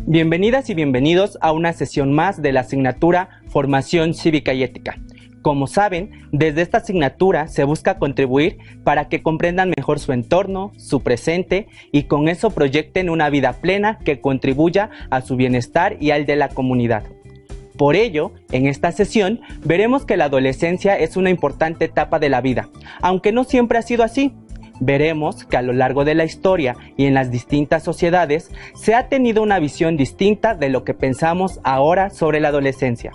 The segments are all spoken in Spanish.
Bienvenidas y bienvenidos a una sesión más de la asignatura Formación Cívica y Ética. Como saben, desde esta asignatura se busca contribuir para que comprendan mejor su entorno, su presente y con eso proyecten una vida plena que contribuya a su bienestar y al de la comunidad. Por ello, en esta sesión veremos que la adolescencia es una importante etapa de la vida, aunque no siempre ha sido así. Veremos que a lo largo de la historia y en las distintas sociedades se ha tenido una visión distinta de lo que pensamos ahora sobre la adolescencia.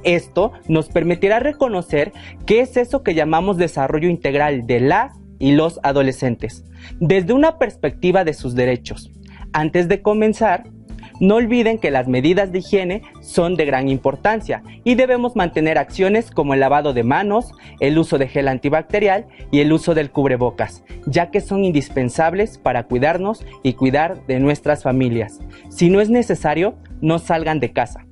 Esto nos permitirá reconocer qué es eso que llamamos desarrollo integral de las y los adolescentes, desde una perspectiva de sus derechos. Antes de comenzar, no olviden que las medidas de higiene son de gran importancia y debemos mantener acciones como el lavado de manos, el uso de gel antibacterial y el uso del cubrebocas, ya que son indispensables para cuidarnos y cuidar de nuestras familias. Si no es necesario, no salgan de casa.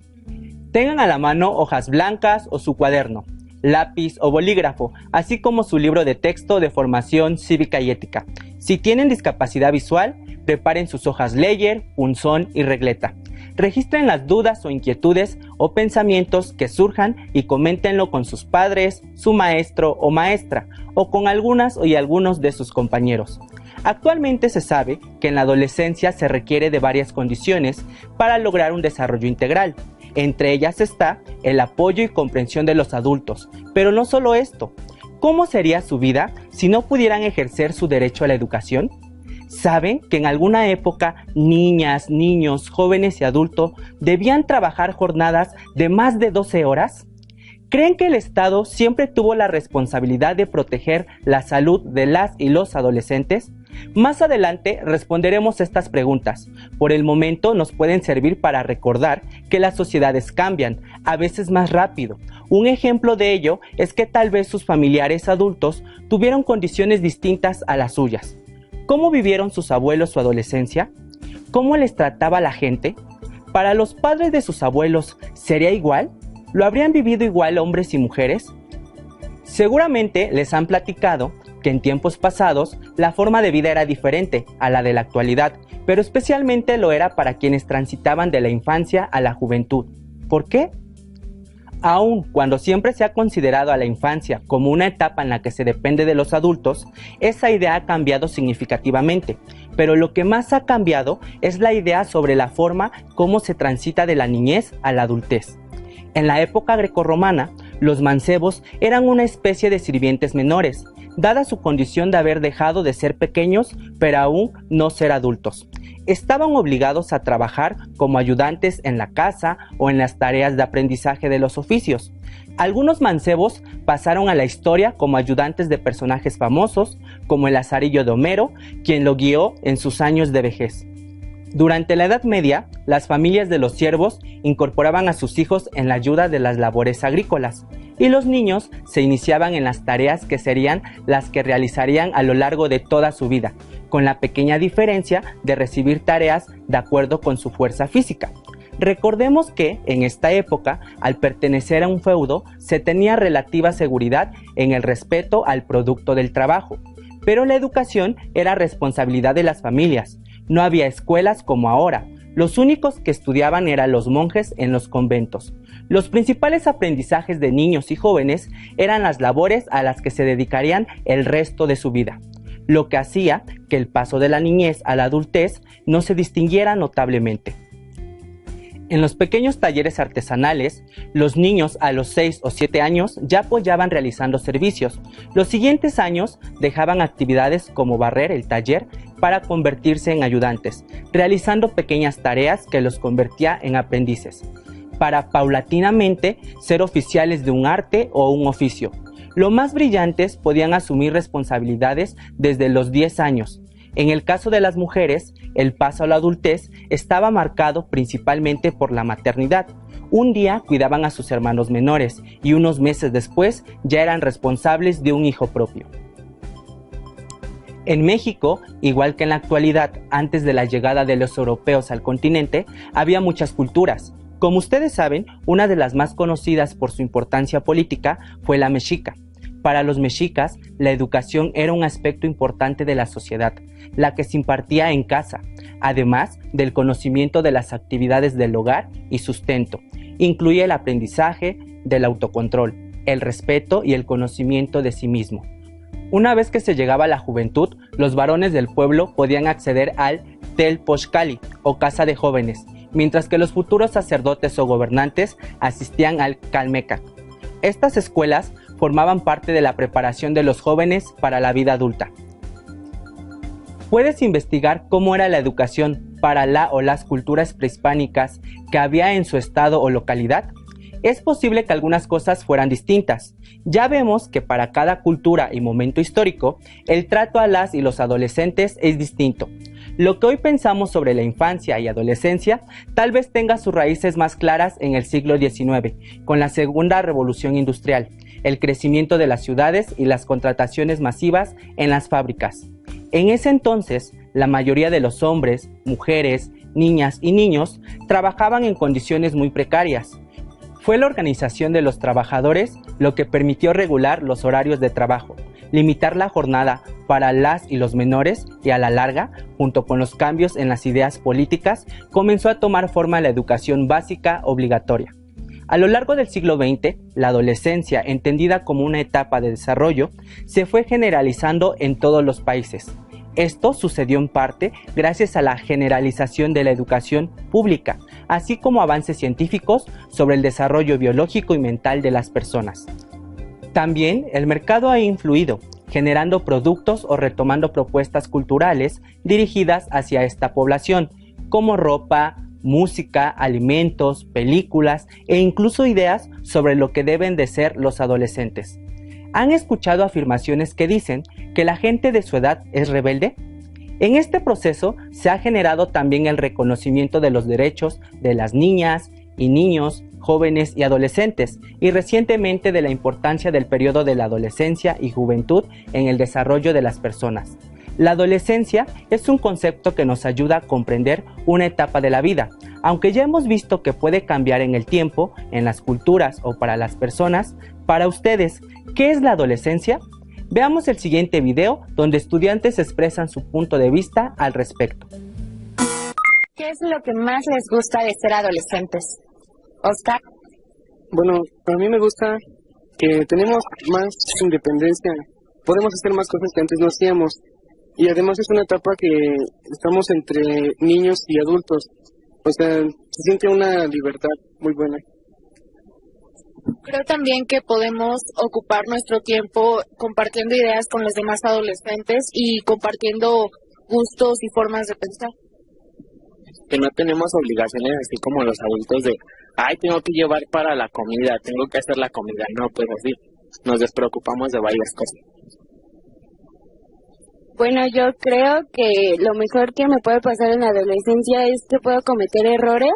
Tengan a la mano hojas blancas o su cuaderno, lápiz o bolígrafo, así como su libro de texto de formación cívica y ética. Si tienen discapacidad visual, preparen sus hojas Leyer, punzón y regleta. Registren las dudas o inquietudes o pensamientos que surjan y coméntenlo con sus padres, su maestro o maestra, o con algunas y algunos de sus compañeros. Actualmente se sabe que en la adolescencia se requiere de varias condiciones para lograr un desarrollo integral. Entre ellas está el apoyo y comprensión de los adultos, pero no solo esto. ¿Cómo sería su vida si no pudieran ejercer su derecho a la educación? ¿Saben que en alguna época niñas, niños, jóvenes y adultos debían trabajar jornadas de más de 12 horas? ¿Creen que el Estado siempre tuvo la responsabilidad de proteger la salud de las y los adolescentes? Más adelante responderemos estas preguntas. Por el momento nos pueden servir para recordar que las sociedades cambian, a veces más rápido. Un ejemplo de ello es que tal vez sus familiares adultos tuvieron condiciones distintas a las suyas. ¿Cómo vivieron sus abuelos su adolescencia? ¿Cómo les trataba la gente? ¿Para los padres de sus abuelos sería igual? ¿Lo habrían vivido igual hombres y mujeres? Seguramente les han platicado que en tiempos pasados la forma de vida era diferente a la de la actualidad, pero especialmente lo era para quienes transitaban de la infancia a la juventud. ¿Por qué? Aun cuando siempre se ha considerado a la infancia como una etapa en la que se depende de los adultos, esa idea ha cambiado significativamente, pero lo que más ha cambiado es la idea sobre la forma como se transita de la niñez a la adultez. En la época grecorromana, los mancebos eran una especie de sirvientes menores, dada su condición de haber dejado de ser pequeños, pero aún no ser adultos. Estaban obligados a trabajar como ayudantes en la casa o en las tareas de aprendizaje de los oficios. Algunos mancebos pasaron a la historia como ayudantes de personajes famosos, como el Lazarillo de Homero, quien lo guió en sus años de vejez. Durante la Edad Media, las familias de los siervos incorporaban a sus hijos en la ayuda de las labores agrícolas, y los niños se iniciaban en las tareas que serían las que realizarían a lo largo de toda su vida, con la pequeña diferencia de recibir tareas de acuerdo con su fuerza física. Recordemos que, en esta época, al pertenecer a un feudo, se tenía relativa seguridad en el respeto al producto del trabajo, pero la educación era responsabilidad de las familias. No había escuelas como ahora. Los únicos que estudiaban eran los monjes en los conventos. Los principales aprendizajes de niños y jóvenes eran las labores a las que se dedicarían el resto de su vida, lo que hacía que el paso de la niñez a la adultez no se distinguiera notablemente. En los pequeños talleres artesanales, los niños a los 6 o 7 años ya apoyaban realizando servicios. Los siguientes años dejaban actividades como barrer el taller para convertirse en ayudantes, realizando pequeñas tareas que los convertía en aprendices, para paulatinamente ser oficiales de un arte o un oficio. Los más brillantes podían asumir responsabilidades desde los 10 años. En el caso de las mujeres, el paso a la adultez estaba marcado principalmente por la maternidad. Un día cuidaban a sus hermanos menores y unos meses después ya eran responsables de un hijo propio. En México, igual que en la actualidad, antes de la llegada de los europeos al continente, había muchas culturas. Como ustedes saben, una de las más conocidas por su importancia política fue la mexica. Para los mexicas, la educación era un aspecto importante de la sociedad, la que se impartía en casa. además del conocimiento de las actividades del hogar y sustento. Incluye el aprendizaje del autocontrol, el respeto y el conocimiento de sí mismo. Una vez que se llegaba a la juventud, los varones del pueblo podían acceder al Tel Poshkali o casa de jóvenes, mientras que los futuros sacerdotes o gobernantes asistían al Kalmeka. Estas escuelas formaban parte de la preparación de los jóvenes para la vida adulta. ¿Puedes investigar cómo era la educación para la o las culturas prehispánicas que había en su estado o localidad? Es posible que algunas cosas fueran distintas. Ya vemos que para cada cultura y momento histórico, el trato a las y los adolescentes es distinto. Lo que hoy pensamos sobre la infancia y adolescencia tal vez tenga sus raíces más claras en el siglo XIX, con la Segunda Revolución Industrial, el crecimiento de las ciudades y las contrataciones masivas en las fábricas. En ese entonces, la mayoría de los hombres, mujeres, niñas y niños trabajaban en condiciones muy precarias. Fue la organización de los trabajadores lo que permitió regular los horarios de trabajo, limitar la jornada para las y los menores y a la larga, junto con los cambios en las ideas políticas, comenzó a tomar forma la educación básica obligatoria. A lo largo del siglo XX, la adolescencia, entendida como una etapa de desarrollo, se fue generalizando en todos los países. Esto sucedió en parte gracias a la generalización de la educación pública, así como avances científicos sobre el desarrollo biológico y mental de las personas. También el mercado ha influido, generando productos o retomando propuestas culturales dirigidas hacia esta población, como ropa, música, alimentos, películas e incluso ideas sobre lo que deben de ser los adolescentes. ¿Han escuchado afirmaciones que dicen que la gente de su edad es rebelde? En este proceso se ha generado también el reconocimiento de los derechos de las niñas y niños, jóvenes y adolescentes, y recientemente de la importancia del periodo de la adolescencia y juventud en el desarrollo de las personas. La adolescencia es un concepto que nos ayuda a comprender una etapa de la vida, aunque ya hemos visto que puede cambiar en el tiempo, en las culturas o para las personas. Para ustedes, ¿qué es la adolescencia? Veamos el siguiente video donde estudiantes expresan su punto de vista al respecto. ¿Qué es lo que más les gusta de ser adolescentes? Oscar. Bueno, a mí me gusta que tenemos más independencia, podemos hacer más cosas que antes no hacíamos, y además es una etapa que estamos entre niños y adultos, o sea, se siente una libertad muy buena. Creo también que podemos ocupar nuestro tiempo compartiendo ideas con los demás adolescentes y compartiendo gustos y formas de pensar. Que no tenemos obligaciones así como los adultos de, ay, tengo que llevar para la comida, tengo que hacer la comida. No, pues así, nos despreocupamos de varias cosas. Bueno, yo creo que lo mejor que me puede pasar en la adolescencia es que puedo cometer errores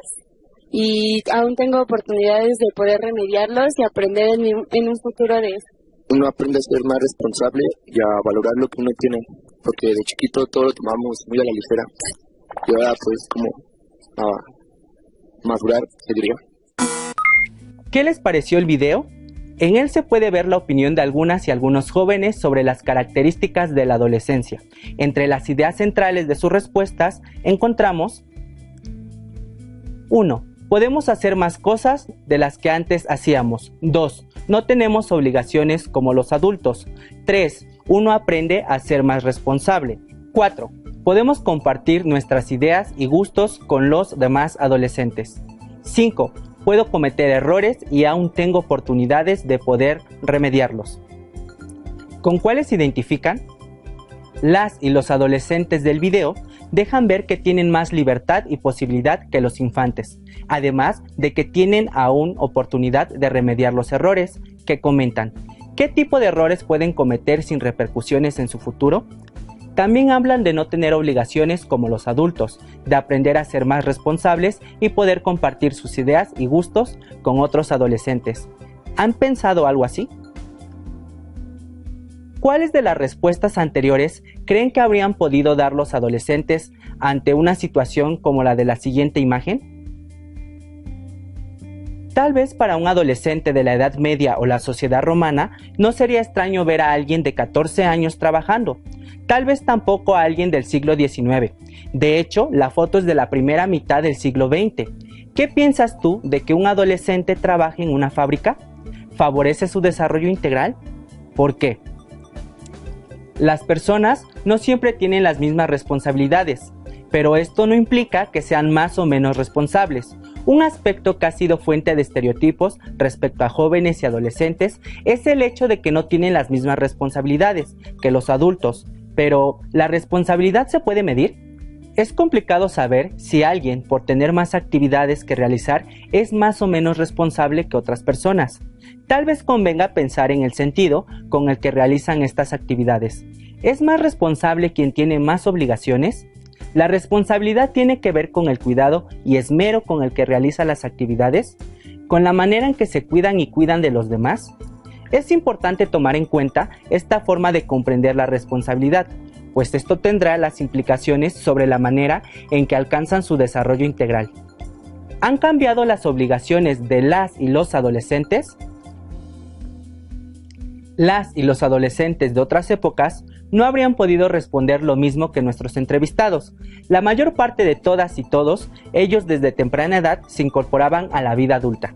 y aún tengo oportunidades de poder remediarlos y aprender en un futuro de eso. Uno aprende a ser más responsable y a valorar lo que uno tiene, porque de chiquito todo lo tomamos muy a la ligera. Y ahora pues como a madurar, se diría. ¿Qué les pareció el video? En él se puede ver la opinión de algunas y algunos jóvenes sobre las características de la adolescencia. Entre las ideas centrales de sus respuestas encontramos: 1. Podemos hacer más cosas de las que antes hacíamos. 2. No tenemos obligaciones como los adultos. 3. Uno aprende a ser más responsable. 4. Podemos compartir nuestras ideas y gustos con los demás adolescentes. 5. Puedo cometer errores y aún tengo oportunidades de poder remediarlos. ¿Con cuáles se identifican? Las y los adolescentes del video dejan ver que tienen más libertad y posibilidad que los infantes, además de que tienen aún oportunidad de remediar los errores que comentan. ¿Qué tipo de errores pueden cometer sin repercusiones en su futuro? También hablan de no tener obligaciones como los adultos, de aprender a ser más responsables y poder compartir sus ideas y gustos con otros adolescentes. ¿Han pensado algo así? ¿Cuáles de las respuestas anteriores creen que habrían podido dar los adolescentes ante una situación como la de la siguiente imagen? Tal vez para un adolescente de la Edad Media o la sociedad romana no sería extraño ver a alguien de 14 años trabajando. Tal vez tampoco a alguien del siglo XIX. De hecho, la foto es de la primera mitad del siglo XX. ¿Qué piensas tú de que un adolescente trabaje en una fábrica? ¿Favorece su desarrollo integral? ¿Por qué? Las personas no siempre tienen las mismas responsabilidades, pero esto no implica que sean más o menos responsables. Un aspecto que ha sido fuente de estereotipos respecto a jóvenes y adolescentes es el hecho de que no tienen las mismas responsabilidades que los adultos. Pero, ¿la responsabilidad se puede medir? Es complicado saber si alguien, por tener más actividades que realizar, es más o menos responsable que otras personas. Tal vez convenga pensar en el sentido con el que realizan estas actividades. ¿Es más responsable quien tiene más obligaciones? ¿La responsabilidad tiene que ver con el cuidado y esmero con el que realiza las actividades? ¿Con la manera en que se cuidan y cuidan de los demás? Es importante tomar en cuenta esta forma de comprender la responsabilidad, pues esto tendrá las implicaciones sobre la manera en que alcanzan su desarrollo integral. ¿Han cambiado las obligaciones de las y los adolescentes? Las y los adolescentes de otras épocas no habrían podido responder lo mismo que nuestros entrevistados. La mayor parte de todas y todos, ellos desde temprana edad se incorporaban a la vida adulta.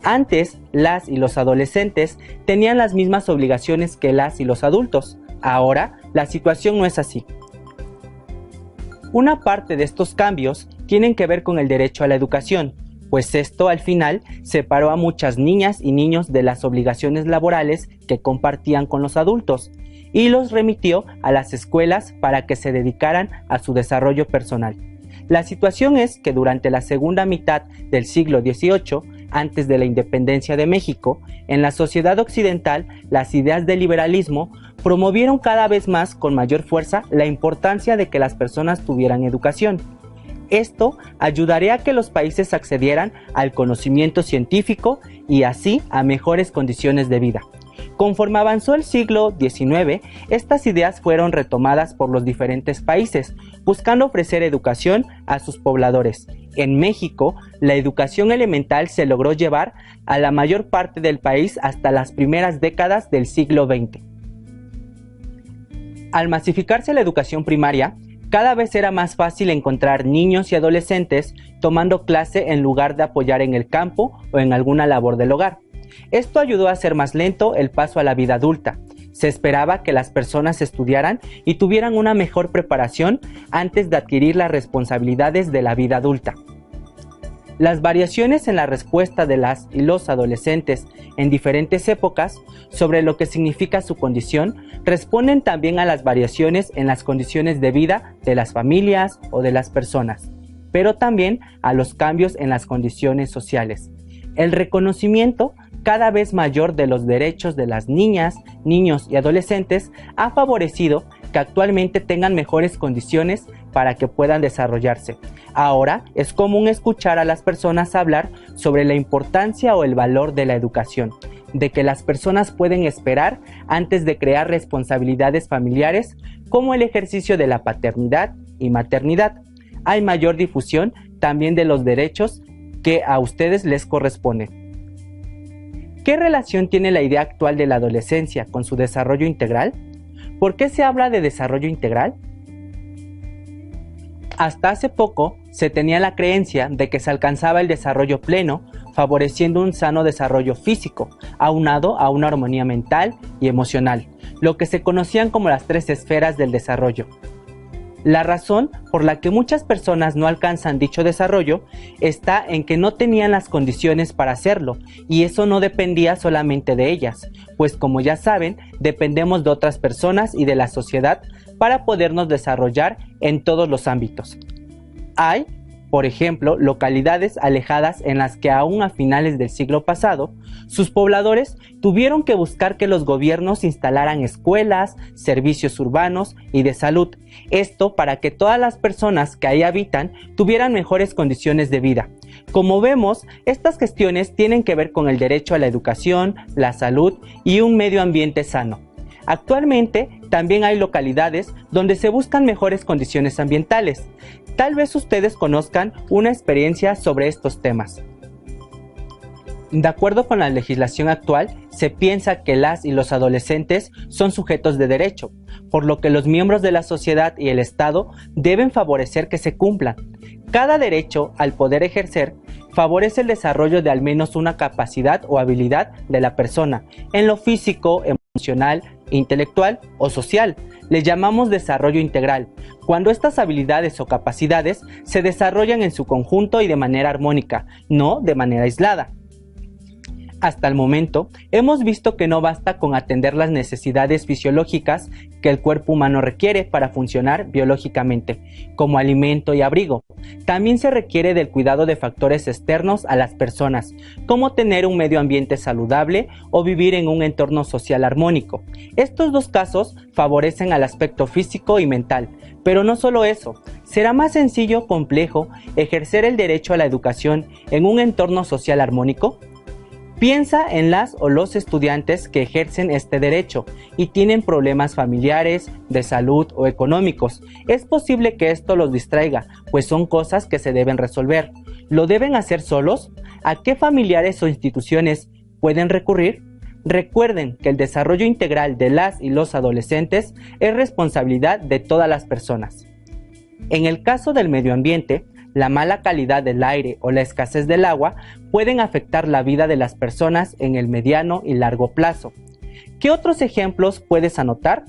Antes, las y los adolescentes tenían las mismas obligaciones que las y los adultos. Ahora, la situación no es así. Una parte de estos cambios tienen que ver con el derecho a la educación, pues esto al final separó a muchas niñas y niños de las obligaciones laborales que compartían con los adultos y los remitió a las escuelas para que se dedicaran a su desarrollo personal. La situación es que durante la segunda mitad del siglo XVIII, antes de la independencia de México, en la sociedad occidental, las ideas del liberalismo promovieron cada vez más con mayor fuerza la importancia de que las personas tuvieran educación. Esto ayudaría a que los países accedieran al conocimiento científico y así a mejores condiciones de vida. Conforme avanzó el siglo XIX, estas ideas fueron retomadas por los diferentes países, buscando ofrecer educación a sus pobladores. En México, la educación elemental se logró llevar a la mayor parte del país hasta las primeras décadas del siglo XX. Al masificarse la educación primaria, cada vez era más fácil encontrar niños y adolescentes tomando clase en lugar de apoyar en el campo o en alguna labor del hogar. Esto ayudó a hacer más lento el paso a la vida adulta. Se esperaba que las personas estudiaran y tuvieran una mejor preparación antes de adquirir las responsabilidades de la vida adulta. Las variaciones en la respuesta de las y los adolescentes en diferentes épocas sobre lo que significa su condición responden también a las variaciones en las condiciones de vida de las familias o de las personas, pero también a los cambios en las condiciones sociales. El reconocimiento cada vez mayor de los derechos de las niñas, niños y adolescentes ha favorecido que actualmente tengan mejores condiciones para que puedan desarrollarse. Ahora es común escuchar a las personas hablar sobre la importancia o el valor de la educación, de que las personas pueden esperar antes de crear responsabilidades familiares como el ejercicio de la paternidad y maternidad. Hay mayor difusión también de los derechos que a ustedes les corresponden. ¿Qué relación tiene la idea actual de la adolescencia con su desarrollo integral? ¿Por qué se habla de desarrollo integral? Hasta hace poco se tenía la creencia de que se alcanzaba el desarrollo pleno, favoreciendo un sano desarrollo físico, aunado a una armonía mental y emocional, lo que se conocían como las 3 esferas del desarrollo. La razón por la que muchas personas no alcanzan dicho desarrollo está en que no tenían las condiciones para hacerlo, y eso no dependía solamente de ellas, pues como ya saben, dependemos de otras personas y de la sociedad para podernos desarrollar en todos los ámbitos. Hay, por ejemplo, localidades alejadas en las que aún a finales del siglo pasado, sus pobladores tuvieron que buscar que los gobiernos instalaran escuelas, servicios urbanos y de salud. Esto para que todas las personas que ahí habitan tuvieran mejores condiciones de vida. Como vemos, estas gestiones tienen que ver con el derecho a la educación, la salud y un medio ambiente sano. Actualmente también hay localidades donde se buscan mejores condiciones ambientales. Tal vez ustedes conozcan una experiencia sobre estos temas. De acuerdo con la legislación actual, se piensa que las y los adolescentes son sujetos de derecho, por lo que los miembros de la sociedad y el Estado deben favorecer que se cumplan. Cada derecho, al poder ejercer, favorece el desarrollo de al menos una capacidad o habilidad de la persona, en lo físico, emocional, intelectual o social. Le llamamos desarrollo integral, cuando estas habilidades o capacidades se desarrollan en su conjunto y de manera armónica, no de manera aislada. Hasta el momento, hemos visto que no basta con atender las necesidades fisiológicas que el cuerpo humano requiere para funcionar biológicamente, como alimento y abrigo. También se requiere del cuidado de factores externos a las personas, como tener un medio ambiente saludable o vivir en un entorno social armónico. Estos dos casos favorecen al aspecto físico y mental, pero no solo eso. ¿Será más sencillo o complejo ejercer el derecho a la educación en un entorno social armónico? Piensa en las o los estudiantes que ejercen este derecho y tienen problemas familiares, de salud o económicos. Es posible que esto los distraiga, pues son cosas que se deben resolver. ¿Lo deben hacer solos? ¿A qué familiares o instituciones pueden recurrir? Recuerden que el desarrollo integral de las y los adolescentes es responsabilidad de todas las personas. En el caso del medio ambiente, la mala calidad del aire o la escasez del agua pueden afectar la vida de las personas en el mediano y largo plazo. ¿Qué otros ejemplos puedes anotar?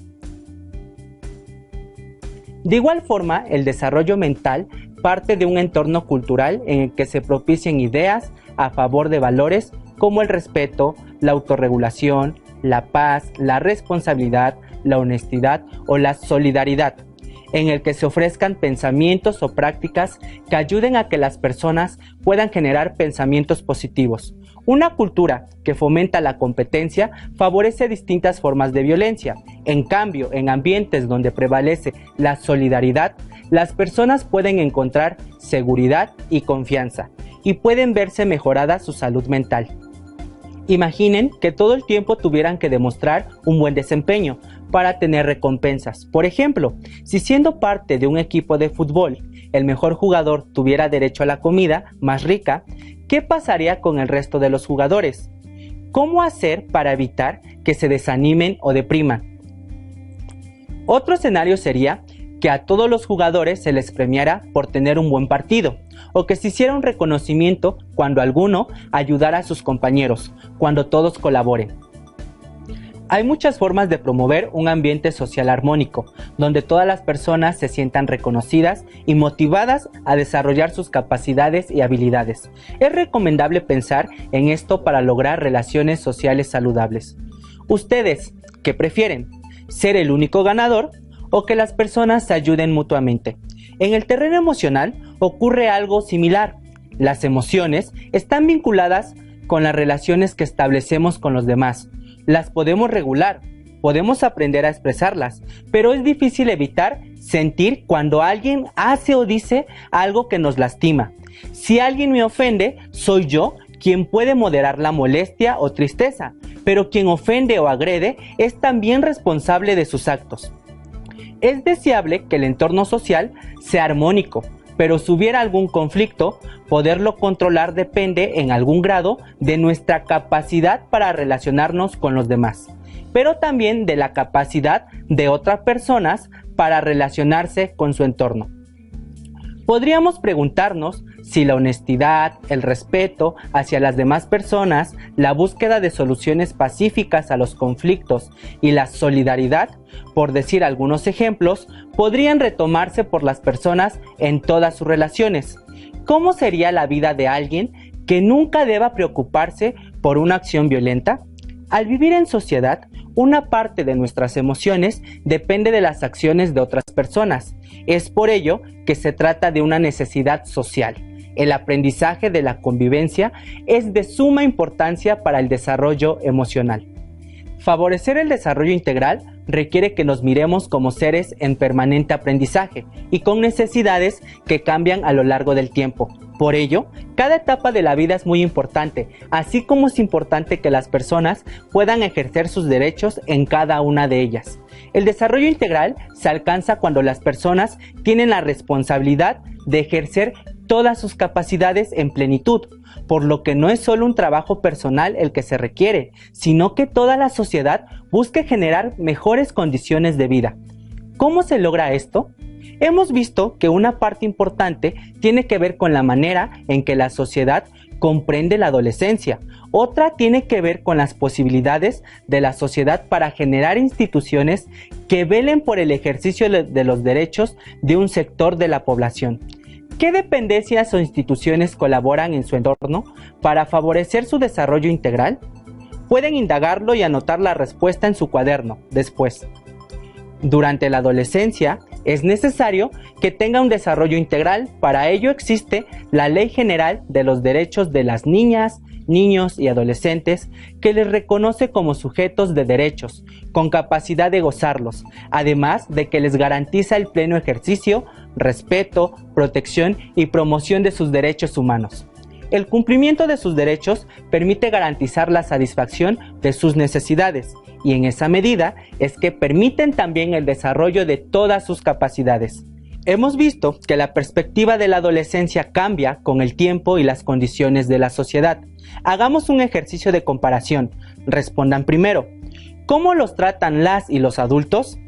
De igual forma, el desarrollo mental parte de un entorno cultural en el que se propicien ideas a favor de valores como el respeto, la autorregulación, la paz, la responsabilidad, la honestidad o la solidaridad, en el que se ofrezcan pensamientos o prácticas que ayuden a que las personas puedan generar pensamientos positivos. Una cultura que fomenta la competencia favorece distintas formas de violencia. En cambio, en ambientes donde prevalece la solidaridad, las personas pueden encontrar seguridad y confianza, y pueden verse mejorada su salud mental. Imaginen que todo el tiempo tuvieran que demostrar un buen desempeño para tener recompensas. Por ejemplo, si siendo parte de un equipo de fútbol, el mejor jugador tuviera derecho a la comida más rica, ¿qué pasaría con el resto de los jugadores? ¿Cómo hacer para evitar que se desanimen o depriman? Otro escenario sería que a todos los jugadores se les premiara por tener un buen partido, o que se hiciera un reconocimiento cuando alguno ayudara a sus compañeros, cuando todos colaboren. Hay muchas formas de promover un ambiente social armónico, donde todas las personas se sientan reconocidas y motivadas a desarrollar sus capacidades y habilidades. Es recomendable pensar en esto para lograr relaciones sociales saludables. ¿Ustedes qué prefieren? ¿Ser el único ganador o que las personas se ayuden mutuamente? En el terreno emocional ocurre algo similar. Las emociones están vinculadas con las relaciones que establecemos con los demás. Las podemos regular, podemos aprender a expresarlas, pero es difícil evitar sentir cuando alguien hace o dice algo que nos lastima. Si alguien me ofende, soy yo quien puede moderar la molestia o tristeza, pero quien ofende o agrede es también responsable de sus actos. Es deseable que el entorno social sea armónico, pero si hubiera algún conflicto, poderlo controlar depende en algún grado de nuestra capacidad para relacionarnos con los demás, pero también de la capacidad de otras personas para relacionarse con su entorno. Podríamos preguntarnos si la honestidad, el respeto hacia las demás personas, la búsqueda de soluciones pacíficas a los conflictos y la solidaridad, por decir algunos ejemplos, podrían retomarse por las personas en todas sus relaciones. ¿Cómo sería la vida de alguien que nunca deba preocuparse por una acción violenta? Al vivir en sociedad, una parte de nuestras emociones depende de las acciones de otras personas. Es por ello que se trata de una necesidad social. El aprendizaje de la convivencia es de suma importancia para el desarrollo emocional. Favorecer el desarrollo integral requiere que nos miremos como seres en permanente aprendizaje y con necesidades que cambian a lo largo del tiempo. Por ello, cada etapa de la vida es muy importante, así como es importante que las personas puedan ejercer sus derechos en cada una de ellas. El desarrollo integral se alcanza cuando las personas tienen la responsabilidad de ejercer todas sus capacidades en plenitud, por lo que no es solo un trabajo personal el que se requiere, sino que toda la sociedad busque generar mejores condiciones de vida. ¿Cómo se logra esto? Hemos visto que una parte importante tiene que ver con la manera en que la sociedad comprende la adolescencia. Otra tiene que ver con las posibilidades de la sociedad para generar instituciones que velen por el ejercicio de los derechos de un sector de la población. ¿Qué dependencias o instituciones colaboran en su entorno para favorecer su desarrollo integral? Pueden indagarlo y anotar la respuesta en su cuaderno después. Durante la adolescencia es necesario que tenga un desarrollo integral. Para ello existe la Ley General de los Derechos de las Niñas, Niños y Adolescentes, que les reconoce como sujetos de derechos, con capacidad de gozarlos, además de que les garantiza el pleno ejercicio, respeto, protección y promoción de sus derechos humanos. El cumplimiento de sus derechos permite garantizar la satisfacción de sus necesidades, y en esa medida es que permiten también el desarrollo de todas sus capacidades. Hemos visto que la perspectiva de la adolescencia cambia con el tiempo y las condiciones de la sociedad. Hagamos un ejercicio de comparación. Respondan primero, ¿cómo los tratan las y los adultos?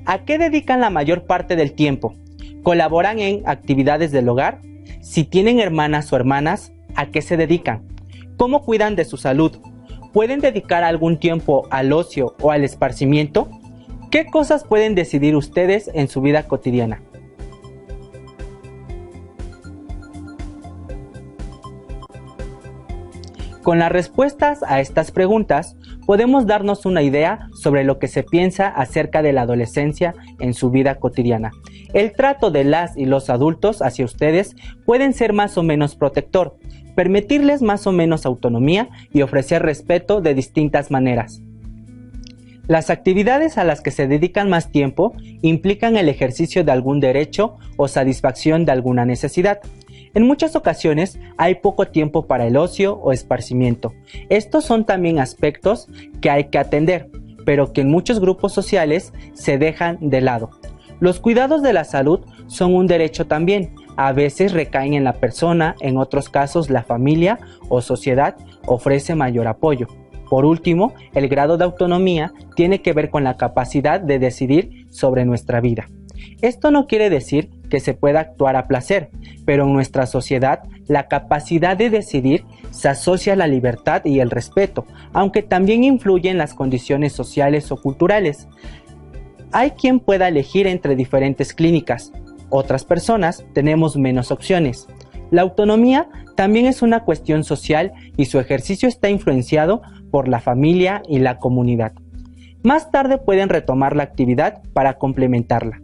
¿A qué dedican la mayor parte del tiempo? ¿Colaboran en actividades del hogar? Si tienen hermanas o hermanas, ¿a qué se dedican? ¿Cómo cuidan de su salud? ¿Pueden dedicar algún tiempo al ocio o al esparcimiento? ¿Qué cosas pueden decidir ustedes en su vida cotidiana? Con las respuestas a estas preguntas, podemos darnos una idea sobre lo que se piensa acerca de la adolescencia en su vida cotidiana. El trato de las y los adultos hacia ustedes pueden ser más o menos protector, permitirles más o menos autonomía y ofrecer respeto de distintas maneras. Las actividades a las que se dedican más tiempo implican el ejercicio de algún derecho o satisfacción de alguna necesidad. En muchas ocasiones hay poco tiempo para el ocio o esparcimiento. Estos son también aspectos que hay que atender, pero que en muchos grupos sociales se dejan de lado. Los cuidados de la salud son un derecho también. A veces recaen en la persona, en otros casos la familia o sociedad ofrece mayor apoyo. Por último, el grado de autonomía tiene que ver con la capacidad de decidir sobre nuestra vida. Esto no quiere decir que se pueda actuar a placer, pero en nuestra sociedad la capacidad de decidir se asocia a la libertad y el respeto, aunque también influye en las condiciones sociales o culturales. Hay quien pueda elegir entre diferentes clínicas, otras personas tenemos menos opciones. La autonomía también es una cuestión social y su ejercicio está influenciado por la familia y la comunidad. Más tarde pueden retomar la actividad para complementarla.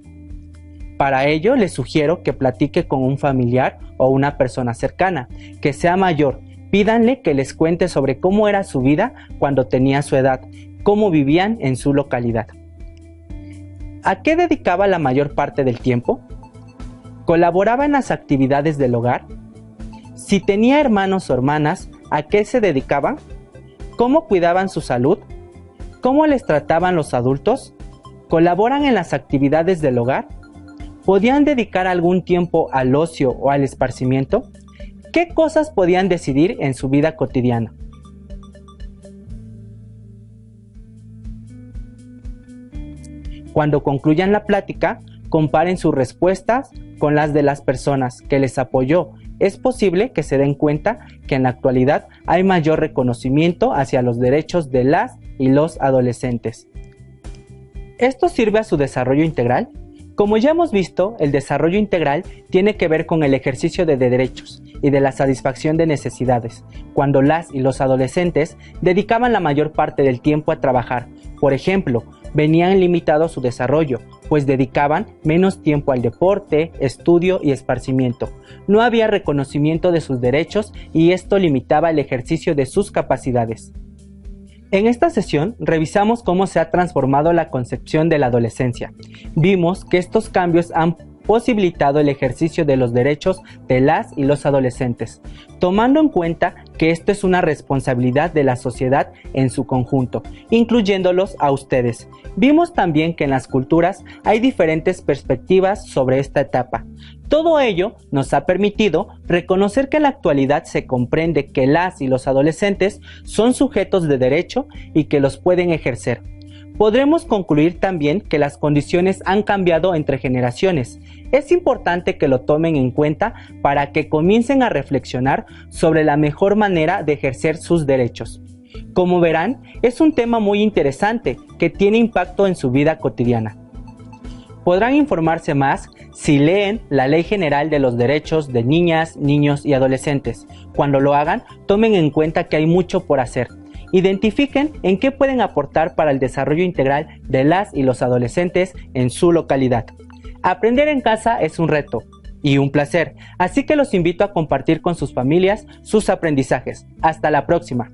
Para ello les sugiero que platique con un familiar o una persona cercana, que sea mayor. Pídanle que les cuente sobre cómo era su vida cuando tenía su edad, cómo vivían en su localidad. ¿A qué dedicaba la mayor parte del tiempo? ¿Colaboraba en las actividades del hogar? Si tenía hermanos o hermanas, ¿a qué se dedicaban? ¿Cómo cuidaban su salud? ¿Cómo les trataban los adultos? ¿Colaboran en las actividades del hogar? ¿Podían dedicar algún tiempo al ocio o al esparcimiento? ¿Qué cosas podían decidir en su vida cotidiana? Cuando concluyan la plática, comparen sus respuestas con las de las personas que les apoyó. Es posible que se den cuenta que en la actualidad hay mayor reconocimiento hacia los derechos de las y los adolescentes. ¿Esto sirve a su desarrollo integral? Como ya hemos visto, el desarrollo integral tiene que ver con el ejercicio de derechos y de la satisfacción de necesidades, cuando las y los adolescentes dedicaban la mayor parte del tiempo a trabajar. Por ejemplo, venían limitados su desarrollo, pues dedicaban menos tiempo al deporte, estudio y esparcimiento. No había reconocimiento de sus derechos y esto limitaba el ejercicio de sus capacidades. En esta sesión revisamos cómo se ha transformado la concepción de la adolescencia. Vimos que estos cambios han posibilitado el ejercicio de los derechos de las y los adolescentes, tomando en cuenta que esto es una responsabilidad de la sociedad en su conjunto, incluyéndolos a ustedes. Vimos también que en las culturas hay diferentes perspectivas sobre esta etapa. Todo ello nos ha permitido reconocer que en la actualidad se comprende que las y los adolescentes son sujetos de derecho y que los pueden ejercer. Podremos concluir también que las condiciones han cambiado entre generaciones. Es importante que lo tomen en cuenta para que comiencen a reflexionar sobre la mejor manera de ejercer sus derechos. Como verán, es un tema muy interesante que tiene impacto en su vida cotidiana. Podrán informarse más si leen la Ley General de los Derechos de Niñas, Niños y Adolescentes. Cuando lo hagan, tomen en cuenta que hay mucho por hacer. Identifiquen en qué pueden aportar para el desarrollo integral de las y los adolescentes en su localidad. Aprender en casa es un reto y un placer, así que los invito a compartir con sus familias sus aprendizajes. Hasta la próxima.